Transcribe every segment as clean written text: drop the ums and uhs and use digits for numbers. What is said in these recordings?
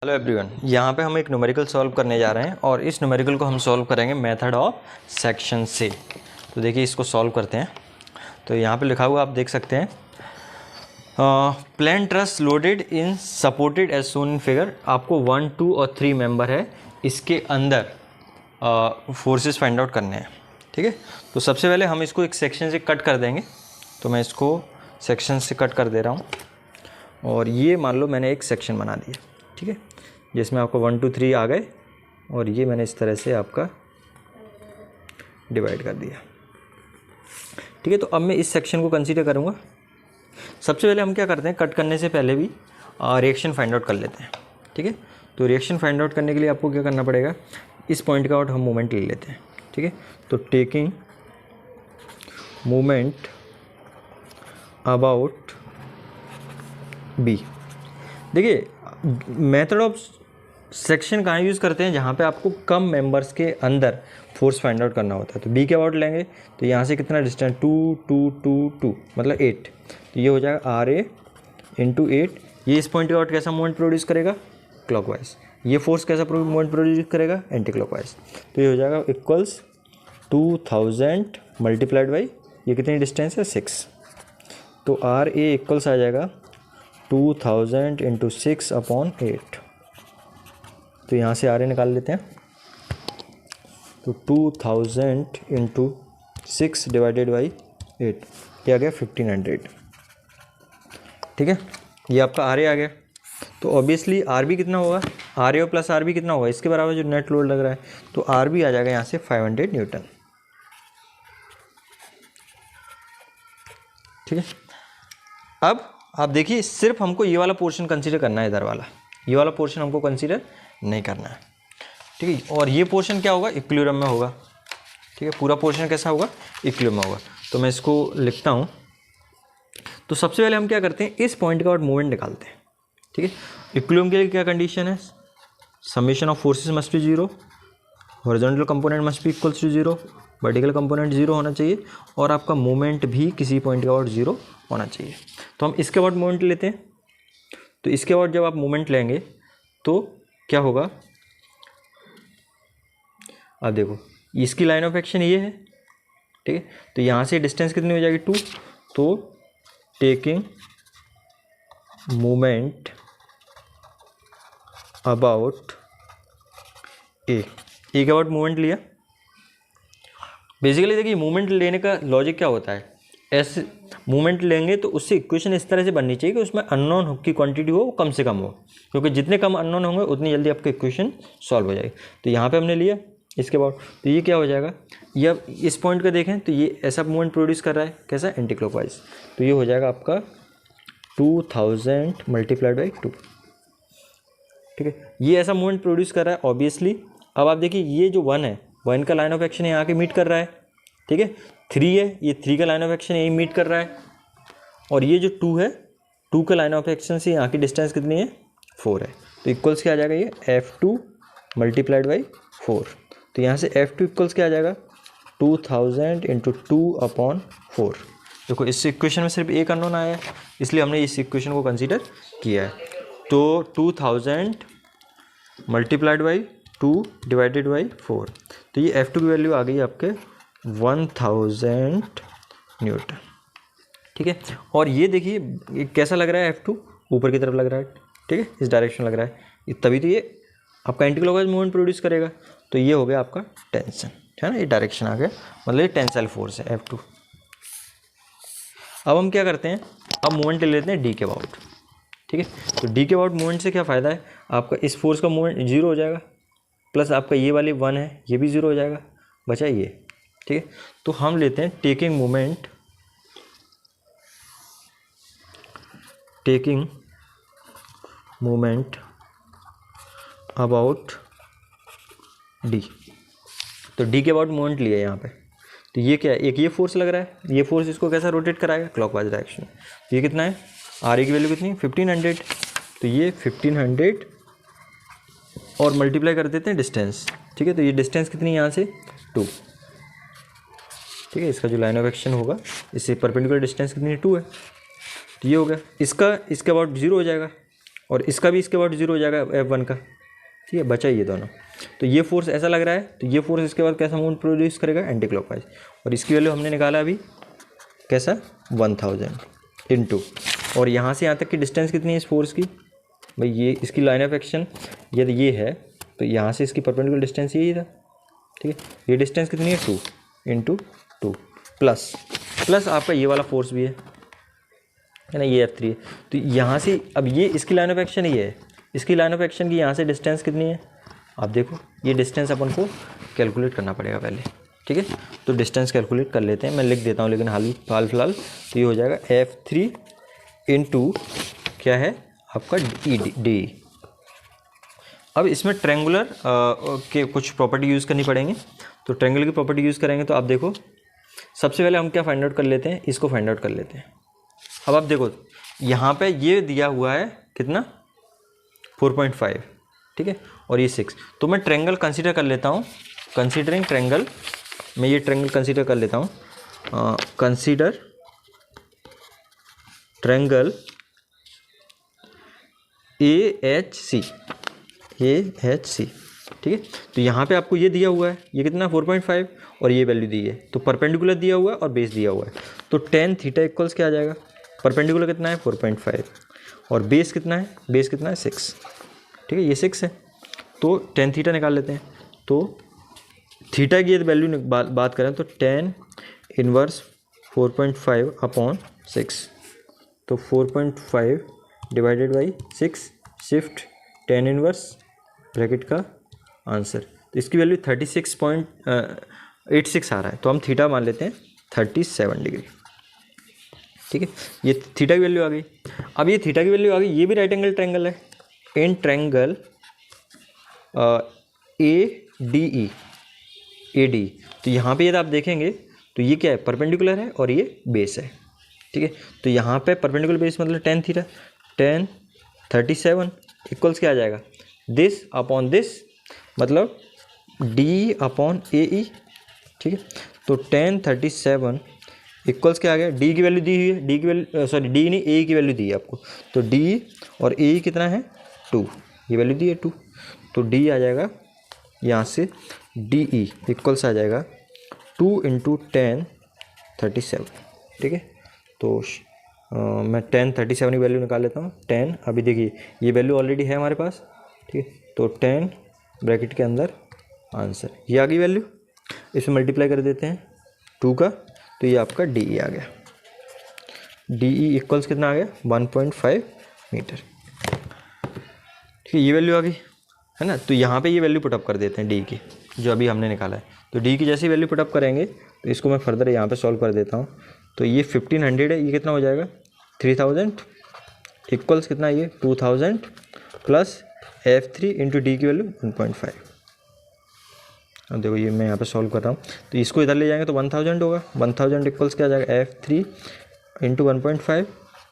Hello everyone, यहाँ पे हम एक न्यूमेरिकल सॉल्व करने जा रहे हैं और इस न्यूमेरिकल को हम सॉल्व करेंगे मेथड ऑफ सेक्शन से। तो देखिए इसको सॉल्व करते हैं। तो यहाँ पे लिखा हुआ आप देख सकते हैं, plane truss loaded in supported as shown in figure. आपको 1, 2 और 3 मेंबर है, इसके अंदर फोर्सेस फाइंड आउट करने हैं। ठीक है, तो सबसे पहले हम इसको एक सेक्शन से कट कर देंगे। तो मैं इसको सेक्शन से कट कर दे रहा हूँ और ये मान लो मैंने एक सेक्शन बना दिया। ठीक है, जिसमें आपको 1, 2, 3 आ गए और ये मैंने इस तरह से आपका डिवाइड कर दिया। ठीक है, तो अब मैं इस सेक्शन को कंसीडर करूँगा। सबसे पहले हम क्या करते हैं, कट करने से पहले भी रिएक्शन फाइंड आउट कर लेते हैं। ठीक है, तो रिएक्शन फाइंड आउट करने के लिए आपको क्या करना पड़ेगा, इस पॉइंट का आउट हम मोमेंट ले लेते हैं। ठीक है, तो टेकिंग मोमेंट अबाउट बी। देखिए मेथड ऑफ सेक्शन कहाँ यूज़ करते हैं, जहाँ पे आपको कम मेंबर्स के अंदर फोर्स फाइंड आउट करना होता है। तो बी के अबाउट लेंगे तो यहाँ से कितना डिस्टेंस, 2, 2, 2, 2 मतलब 8। तो ये हो जाएगा आर ए इंटू 8। ये इस पॉइंट के अबाउट कैसा मूवमेंट प्रोड्यूस करेगा, क्लॉकवाइज। ये फोर्स कैसा मूवमेंट प्रोड्यूस करेगा, एंटी क्लॉकवाइज। तो ये हो जाएगा इक्वल्स 2000 मल्टीप्लाइड बाई ये कितनी डिस्टेंस है, 6। तो आर ए इक्वल्स आ जाएगा 2000 इंटू 6 अपॉन 8। तो यहाँ से आर ए निकाल लेते हैं। तो 2000 इंटू 6 डिवाइडेड बाई 8, ये आ गया 1500। ठीक है, ये आपका आर ए आ गया। तो ऑब्वियसली आर बी कितना होगा, R A plus R B कितना होगा, इसके बराबर जो नेट लोड लग रहा है। तो आर बी आ जाएगा यहाँ से 500 न्यूटन। ठीक है, अब आप देखिए सिर्फ हमको ये वाला पोर्शन कंसीडर करना है, इधर वाला ये वाला पोर्शन हमको कंसीडर नहीं करना है। ठीक है, और ये पोर्शन क्या होगा, इक्विलिब्रियम में होगा। ठीक है, पूरा पोर्शन कैसा होगा, इक्विलिब्रियम में होगा। तो मैं इसको लिखता हूँ। तो सबसे पहले हम क्या करते हैं, इस पॉइंट का और मूवमेंट निकालते हैं। ठीक है, इक्विलिब्रियम के लिए क्या कंडीशन है, summation of forces must be 0, horizontal component must be equals to 0, vertical component 0 होना चाहिए और आपका मूवमेंट भी किसी पॉइंट का और 0 होना चाहिए। तो हम इसके बाद मूवमेंट लेते हैं। तो इसके बाद जब आप मूवमेंट लेंगे तो क्या होगा, अब देखो इसकी लाइन ऑफ एक्शन ये है। ठीक है, तो यहाँ से डिस्टेंस कितनी हो जाएगी, 2। तो टेकिंग मूवमेंट अबाउट ए के अबाउट मूवमेंट लिया। बेसिकली देखिए मूवमेंट लेने का लॉजिक क्या होता है, ऐसे मूवमेंट लेंगे तो उससे इक्वेशन इस तरह से बननी चाहिए कि उसमें अननोन की क्वांटिटी हो वो कम से कम हो, क्योंकि जितने कम अननोन होंगे उतनी जल्दी आपकी इक्वेशन सॉल्व हो जाएगी। तो यहाँ पे हमने लिया इसके बाद, तो ये क्या हो जाएगा, ये अब इस पॉइंट का देखें तो ये ऐसा मूवमेंट प्रोड्यूस कर रहा है, कैसा, एंटी क्लॉकवाइज। तो ये हो जाएगा आपका 2000 मल्टीप्लाइड बाई 2। ठीक है, ये ऐसा मूवमेंट प्रोड्यूस कर रहा है ऑब्वियसली। अब आप देखिए ये जो 1 है, 1 का लाइन ऑफ एक्शन यहाँ के मीट कर रहा है। ठीक है, 3 है, ये 3 का लाइन ऑफ एक्शन यही मीट कर रहा है। और ये जो 2 है, 2 का लाइन ऑफ एक्शन से यहाँ की डिस्टेंस कितनी है, 4 है। तो इक्वल्स क्या आ जाएगा, ये F2 मल्टीप्लाइड बाई 4। तो यहाँ से F2 इक्वल्स क्या आ जाएगा, 2000 इंटू 2 अपॉन 4। देखो इस इक्वेशन में सिर्फ एक अननोन आया है, इसलिए हमने इस इक्वेशन को कंसीडर किया है। तो 2000 मल्टीप्लाइड बाई 2 डिवाइडेड बाई 4। तो ये F2 की वैल्यू आ गई आपके 1000 न्यूटन। ठीक है, और ये देखिए कैसा लग रहा है, F2 ऊपर की तरफ लग रहा है। ठीक है, इस डायरेक्शन लग रहा है, तभी तो ये आपका एंटी क्लॉकवाइज मूवमेंट प्रोड्यूस करेगा। तो ये हो गया आपका टेंशन, है ना, ये डायरेक्शन आ गया, मतलब ये टेंसाइल फोर्स है F2। अब हम क्या करते हैं, अब मूवमेंट ले लेते हैं डी के अबाउट। ठीक है, तो डी के अबाउट मूवमेंट से क्या फ़ायदा है, आपका इस फोर्स का मूवमेंट 0 हो जाएगा, प्लस आपका ये वाली 1 है ये भी 0 हो जाएगा, बचा ये। ठीक है, तो हम लेते हैं टेकिंग मूवमेंट अबाउट डी। तो डी के अबाउट मूवमेंट लिया यहाँ पे। तो ये क्या है, एक ये फोर्स लग रहा है, ये फोर्स इसको कैसा रोटेट कराएगा, क्लॉकवाइज डायरेक्शन। तो ये कितना है, आर ए की वैल्यू कितनी, 1500। तो ये 1500 और मल्टीप्लाई कर देते हैं डिस्टेंस। ठीक है, तो ये डिस्टेंस कितनी यहाँ से, 2। ठीक है, इसका जो लाइन ऑफ एक्शन होगा इससे परपेंडिकुलर डिस्टेंस कितनी है, 2 है। तो ये हो गया, इसका इसके अबाउट 0 हो जाएगा और इसका भी इसके बाद 0 हो जाएगा F1 का, ठीक है, बचा ये दोनों। तो ये फोर्स ऐसा लग रहा है, तो ये फोर्स इसके बाद कैसा मोमेंट प्रोड्यूस करेगा, एंटी क्लॉकवाइज। और इसकी वैल्यू हमने निकाला अभी कैसा, 1000 इंटू, और यहाँ से यहाँ तक की डिस्टेंस कितनी है इस फोर्स की भाई, ये इसकी लाइन ऑफ एक्शन यदि ये है तो यहाँ से इसकी परपेंडिकुलर डिस्टेंस यही था, ठीक है। ये डिस्टेंस कितनी है 2 इंटू 2 प्लस आपका ये वाला फोर्स भी है ना, ये F3 है। तो यहाँ से अब ये इसकी लाइन ऑफ एक्शन ये है, इसकी लाइन ऑफ एक्शन की यहाँ से डिस्टेंस कितनी है, आप देखो ये डिस्टेंस अपन को कैलकुलेट करना पड़ेगा पहले, ठीक है। तो डिस्टेंस कैलकुलेट कर लेते हैं, मैं लिख देता हूँ लेकिन हाल फिलहाल। तो ये हो जाएगा F3 इंटू क्या है आपका डी। अब इसमें ट्रेंगुलर के कुछ प्रॉपर्टी यूज़ करनी पड़ेंगी। तो ट्रेंगल की प्रॉपर्टी यूज़ करेंगे तो आप देखो सबसे पहले हम क्या फाइंड आउट कर लेते हैं, इसको फाइंड आउट कर लेते हैं। अब आप देखो यहाँ पे ये दिया हुआ है कितना 4.5, ठीक है, और ये 6। तो मैं ट्रेंगल कंसीडर कर लेता हूँ, कंसीडरिंग ट्रेंगल, मैं ये ट्रेंगल कंसीडर कर लेता हूँ, कंसीडर ट्रेंगल AHC, ठीक है। तो यहाँ पे आपको ये दिया हुआ है, ये कितना 4.5 और ये वैल्यू दी है, तो परपेंडिकुलर दिया हुआ है और बेस दिया हुआ है। तो tan थीटा इक्वल्स क्या आ जाएगा, परपेंडिकुलर कितना है 4.5 और बेस कितना है, 6, ठीक है, ये 6 है। तो tan थीटा निकाल लेते हैं। तो थीटा की यदि वैल्यू बात करें तो tan इनवर्स 4.5 अपॉन 6, तो 4.5 divided by 6, shift tan inverse bracket का आंसर। तो इसकी वैल्यू 36.86 आ रहा है, तो हम थीटा मान लेते हैं 37 डिग्री, ठीक है। ये थीटा की वैल्यू आ गई। अब ये थीटा की वैल्यू आ गई, ये भी राइट एंगल ट्रायंगल है, इन ट्रायंगल ADE, तो यहाँ पे यदि आप देखेंगे तो ये क्या है, परपेंडिकुलर है और ये बेस है, ठीक है। तो यहाँ पे परपेंडिकुलर बेस मतलब tan थीटा, tan 37 इक्वल्स क्या आ जाएगा, दिस अपॉन दिस मतलब D अपॉन AE, ठीक है। तो tan 37 इक्वल्स क्या आ गया, D की वैल्यू दी हुई है, D की वैल्यू सॉरी D नहीं AE की वैल्यू दी है आपको, तो D और AE कितना है 2, ये वैल्यू दी है 2, तो D आ जाएगा यहाँ से DE इक्वल्स आ जाएगा 2 इंटू tan 37, ठीक है। तो मैं tan 37 की वैल्यू निकाल लेता हूँ। tan अभी देखिए ये वैल्यू ऑलरेडी है हमारे पास, ठीक है, तो tan ब्रैकेट के अंदर आंसर, ये आ गई वैल्यू, इसमें मल्टीप्लाई कर देते हैं 2 का, तो ये आपका DE आ गया, DE इक्वल्स कितना आ गया 1.5 मीटर, ठीक है, ये वैल्यू आ गई है ना। तो यहाँ पे ये वैल्यू पुटअप कर देते हैं D की, जो अभी हमने निकाला है। तो D की जैसी वैल्यू पुटअप करेंगे तो इसको मैं फर्दर यहाँ पे सॉल्व कर देता हूँ। तो ये 1500 है, ये कितना हो जाएगा 3000 इक्वल्स कितना, ये 2000 प्लस F3 इंटू डी की वैल्यू 1.5। अब देखो ये मैं यहाँ पे सॉल्व कर रहा हूँ, तो इसको इधर ले जाएंगे तो 1000 होगा, 1000 इक्वल्स क्या आ जाएगा F3 इंटू 1.5,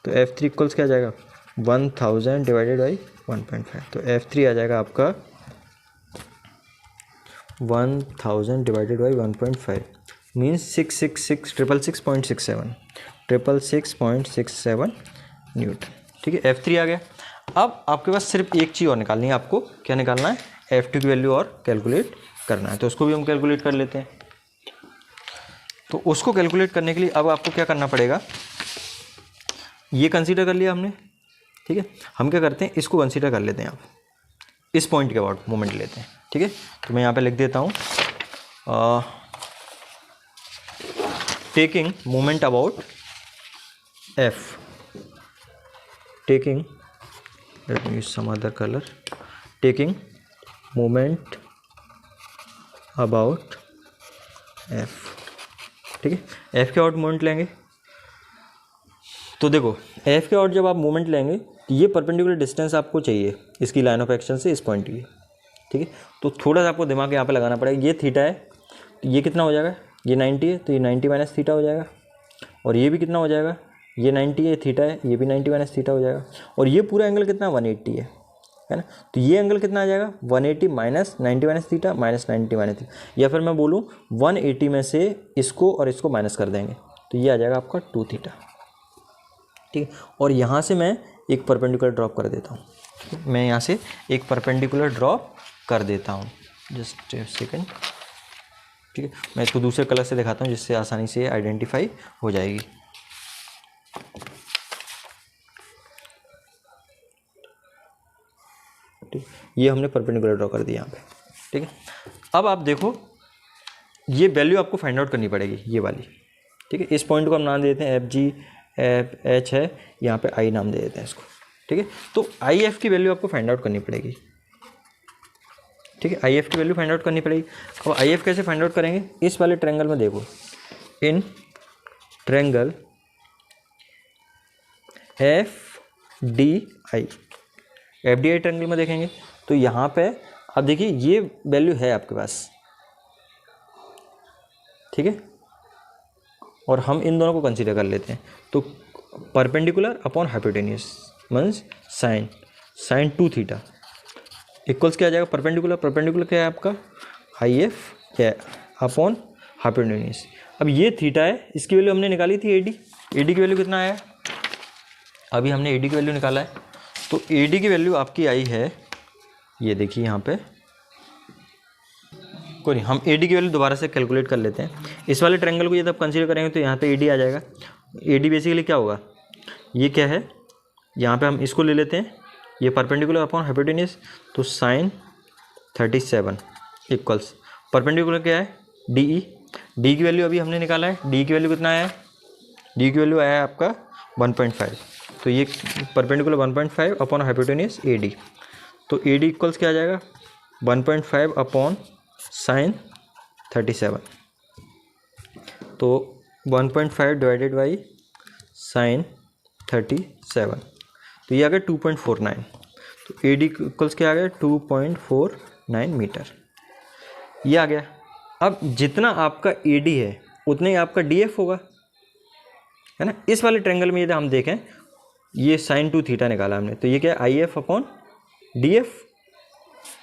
तो F3 इक्वल्स क्या आ जाएगा 1000 डिवाइडेड बाई 1.5, तो F3 आ जाएगा आपका 1000 डिवाइडेड बाई 1.5 मीन्स 666.67 न्यूटन, ठीक है। F3 आ गया। अब आपके पास सिर्फ एक चीज़ और निकालनी है, आपको क्या निकालना है, F2 की वैल्यू और कैलकुलेट करना है। तो उसको भी हम कैलकुलेट कर लेते हैं। तो उसको कैलकुलेट करने के लिए अब आपको क्या करना पड़ेगा, ये कंसीडर कर लिया हमने, ठीक है। हम क्या करते हैं, इसको कंसीडर कर लेते हैं, आप इस पॉइंट के अबाउट मोमेंट लेते हैं, ठीक है। तो मैं यहाँ पे लिख देता हूँ taking moment about F, taking, let me use some other color, taking moment about F, ठीक है। F के आउट मोमेंट लेंगे, तो देखो F के आउट जब आप मोमेंट लेंगे तो ये परपेंडिकुलर डिस्टेंस आपको चाहिए इसकी लाइन ऑफ एक्शन से इस पॉइंट की, ठीक है। तो थोड़ा सा आपको दिमाग यहाँ पे लगाना पड़ेगा। ये थीटा है तो ये कितना हो जाएगा, ये 90 है तो ये 90 माइनस थीटा हो जाएगा, और ये भी कितना हो जाएगा, ये 90 है, थीटा है, ये भी 90 माइनस थीटा हो जाएगा, और ये पूरा एंगल कितना 180 है ना। तो ये एंगल कितना आ जाएगा 180 minus 90 minus theta minus 90 minus theta, या फिर मैं बोलूँ 180 में से इसको और इसको माइनस कर देंगे तो ये आ जाएगा आपका 2 थीटा, ठीक है। और यहाँ से मैं एक परपेंडिकुलर ड्रॉप कर देता हूँ, मैं यहाँ से एक परपेंडिकुलर ड्रॉप कर देता हूँ, जस्ट सेकंड। ठीक है, मैं इसको दूसरे कलर से दिखाता हूँ जिससे आसानी से आइडेंटिफाई हो जाएगी। ठीक, ये हमने परपेंडिकुलर ड्रॉ कर दिया यहाँ पे। ठीक है, अब आप देखो ये वैल्यू आपको फाइंड आउट करनी पड़ेगी, ये वाली। ठीक है, इस पॉइंट को हम नाम देते हैं एफ जी, एफ एच है, यहाँ पे आई नाम दे देते हैं इसको। ठीक है, तो आई एफ की वैल्यू आपको फाइंड आउट करनी पड़ेगी। ठीक है, आई एफ की वैल्यू फाइंड आउट करनी पड़ेगी। अब आई एफ कैसे फाइंड आउट करेंगे, इस वाले ट्रायंगल में देखो, in triangle F D I, F D I triangle में देखेंगे तो यहाँ पे अब देखिए ये वैल्यू है आपके पास। ठीक है, और हम इन दोनों को कंसीडर कर लेते हैं। तो perpendicular upon hypotenuse means sign 2 theta equals क्या आ जाएगा, परपेंडिकुलर क्या है आपका आई एफ अपॉन हाइपोटेन्यूस। अब ये थीटा है, इसकी वैल्यू हमने निकाली थी एडी की वैल्यू कितना आया, अभी हमने एडी की वैल्यू निकाला है। तो एडी की वैल्यू आपकी आई है, ये देखिए यहाँ पे, कोई नहीं, हम एडी की वैल्यू दोबारा से कैलकुलेट कर लेते हैं। इस वाले ट्रायंगल को ये जब कंसीडर करेंगे तो यहाँ पे एडी आ जाएगा। एडी बेसिकली क्या होगा, ये क्या है, यहाँ पे हम इसको ले लेते हैं, ये परपेंडिकुलर अपॉन हाइपोटेन्यूस, तो साइन 37 इक्वल्स परपेंडिकुलर क्या है डी ई। डी की वैल्यू अभी हमने निकाला है, डी की वैल्यू कितना आया है, डी की वैल्यू आया है आपका 1.5। तो ये perpendicular 1.5 upon hypotenuse A D, तो ए डी इक्वल्स क्या आ जाएगा 1.5 अपॉन साइन 37, तो 1.5 डिवाइडेड बाई साइन 37, तो ये आ गया 2.49। तो ए डी इक्वल्स क्या आ गया 2.49 मीटर, ये आ गया। अब जितना आपका ए डी है उतना ही आपका डी एफ होगा, है ना। इस वाले ट्रायंगल में यदि हम देखें, ये साइन 2 थीटा निकाला हमने, तो ये क्या है I F upon D F.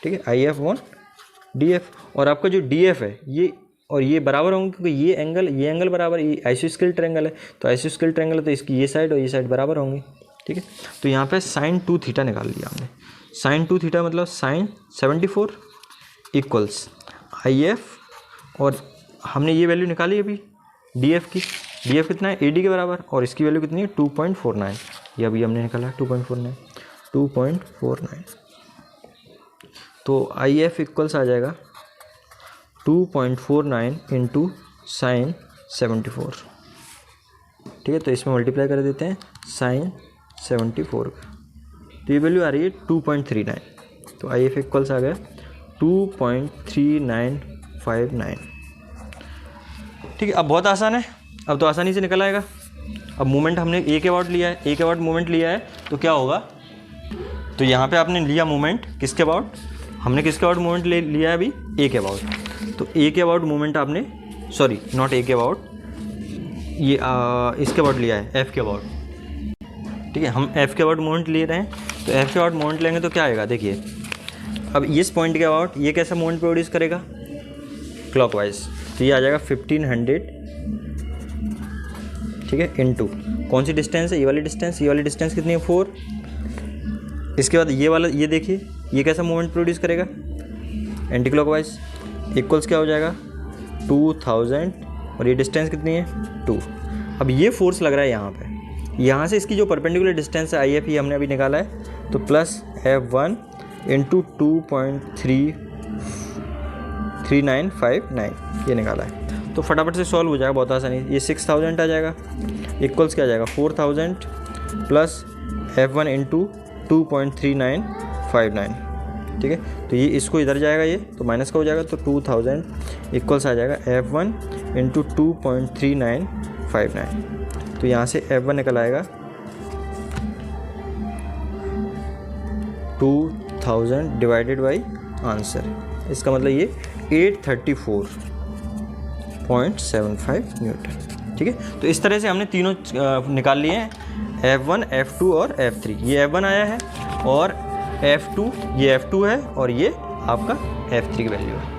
ठीक है, I F upon D F, और आपका जो डी एफ है ये और ये बराबर होंगे क्योंकि ये एंगल बराबर, ये आइसोस्केल ट्रायंगल है, तो आइसोस्केल ट्रायंगल है तो इसकी ये साइड और ये साइड बराबर होंगे। ठीक है, तो यहाँ पे साइन 2 थीटा निकाल लिया हमने। साइन 2 थीटा मतलब साइन 74 इक्वल्स आई एफ, और हमने ये वैल्यू निकाली अभी डी एफ की, डी एफ कितना है ए डी के बराबर, और इसकी वैल्यू कितनी है 2.49, ये अभी हमने निकाला 2.49। तो आई एफ इक्वल्स आ जाएगा 2.49 इंटू साइन 74। ठीक है, तो इसमें मल्टीप्लाई कर देते हैं साइन 74 का, तो ये वैल्यू आ रही है 2.39। तो आई एफ इक्वल्स आ गया 2.3959। ठीक है, अब बहुत आसान है, अब तो आसानी से निकल आएगा। अब मोमेंट हमने ए के अबाउट लिया है, ए के अबाउट मोमेंट लिया है, तो क्या होगा, तो यहाँ पे आपने लिया मोमेंट किसके अबाउट, हमने किसके अबाउट मोमेंट लिया है अभी ए के अबाउट, तो ए के अबाउट मोमेंट आपने, सॉरी नॉट ए के अबाउट, ये इसके अबाउट लिया है एफ के अबाउट। ठीक है, हम एफ के अबाउट मोमेंट ले रहे हैं, तो एफ के अबाउट मोमेंट लेंगे तो क्या आएगा, देखिए अब इस पॉइंट के अबाउट ये कैसा मोमेंट प्रोड्यूस करेगा क्लॉकवाइज, तो ये आ जाएगा 1500। ठीक है, इनटू कौन सी डिस्टेंस है, ये वाली डिस्टेंस, ये वाली डिस्टेंस कितनी है 4। इसके बाद ये वाला, ये देखिए ये कैसा मोमेंट प्रोड्यूस करेगा एंटी क्लॉकवाइज, इक्वल्स क्या हो जाएगा 2000, और ये डिस्टेंस कितनी है 2। अब ये फोर्स लग रहा है यहाँ पे, यहाँ से इसकी जो परपेंडिकुलर डिस्टेंस है आई एफ, ये हमने अभी निकाला है, तो प्लस F1 इंटू 2.3959 ये निकाला है। तो फटाफट से सॉल्व हो जाएगा बहुत आसानी, ये 6000 आ जाएगा, इक्वल्स क्या आ जाएगा 4000 प्लस F1 इंटू 2.3959। ठीक है, तो ये इसको इधर जाएगा, ये तो माइनस का हो जाएगा, तो 2000 इक्वल्स आ जाएगा F1 इंटू 2.3959। तो यहाँ से F1 निकल आएगा 2000 डिवाइडेड बाई आंसर, इसका मतलब ये 834.75 न्यूटन। ठीक है, तो इस तरह से हमने तीनों निकाल लिए हैं, F1, F2 और F3। ये F1 आया है और F2, ये F2 है और ये आपका F3 की वैल्यू है।